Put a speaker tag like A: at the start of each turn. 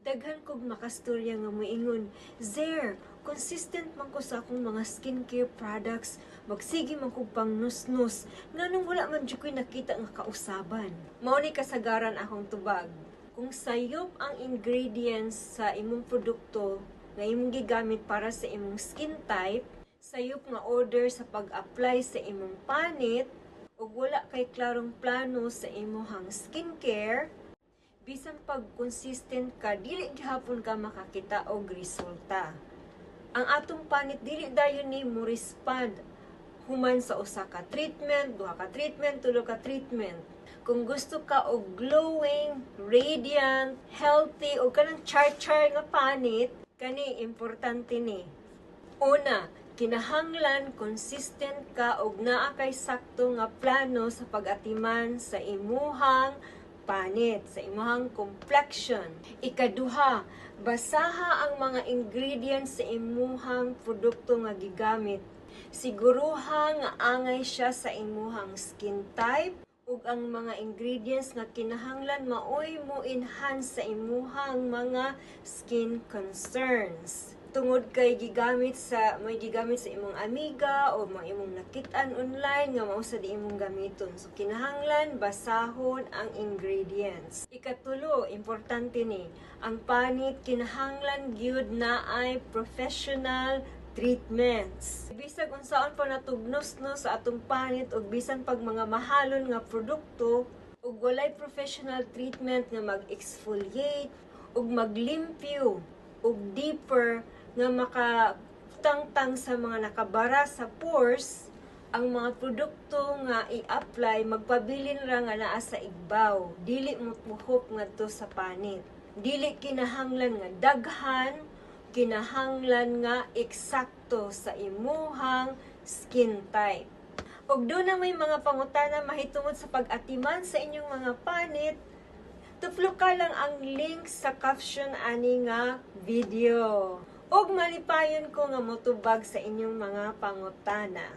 A: Daghan kog makastorya nga moingon, Zer, consistent man ko sa akong mga skincare products, magsige man kog pang nus-nus, nganong wala man jud ko'y nakita nga kausaban. Mao ni kasagaran akong tubag. Kung sayop ang ingredients sa imong produkto nga imong gigamit para sa imong skin type, sayop nga order sa pag-apply sa imong panit, ug wala kay klarong plano sa imong skincare, bisan pag consistent ka, dili gihapon ka makakita og resulta. Ang atong panit dili dayon ni mo respond human sa usa ka treatment, duha ka treatment, tulo ka treatment. Kung gusto ka og glowing, radiant, healthy o kanang char-char nga panit, kani importante ni. Una, kinahanglan consistent ka og naa kay sakto nga plano sa pag-atiman sa imuhang panit, sa imong complexion. Ikaduha, basaha ang mga ingredients sa imuhang produkto nga gigamit. Siguruha nga angay siya sa imuhang skin type ug ang mga ingredients nga kinahanglan maoy mo enhance sa imuhang mga skin concerns. Tungod kay may gigamit sa imong amiga o mga imong nakit-an online nga mao sa di imong gamiton. So kinahanglan basahon ang ingredients. Ikatulo, importante ni, ang panit kinahanglan gyud na ay professional treatments. Bisag unsaon pa natugnos-nos sa atong panit ug bisan pag mga mahalon nga produkto ug walay professional treatment nga mag-exfoliate ug maglimpyo ug deeper nga makatangtang sa mga nakabara sa pores, ang mga produkto nga i-apply magpabilin ra nga naa sa igbaw, dili mo muhop ngadto sa panit. Dili kinahanglan nga daghan, kinahanglan nga eksakto sa imuhang skin type. Ug doon na may mga pangutana mahitungod sa pag-atiman sa inyong mga panit, tuplo ka lang ang link sa caption ani nga video. Ug malipayon ko nga motubag sa inyong mga pangutana.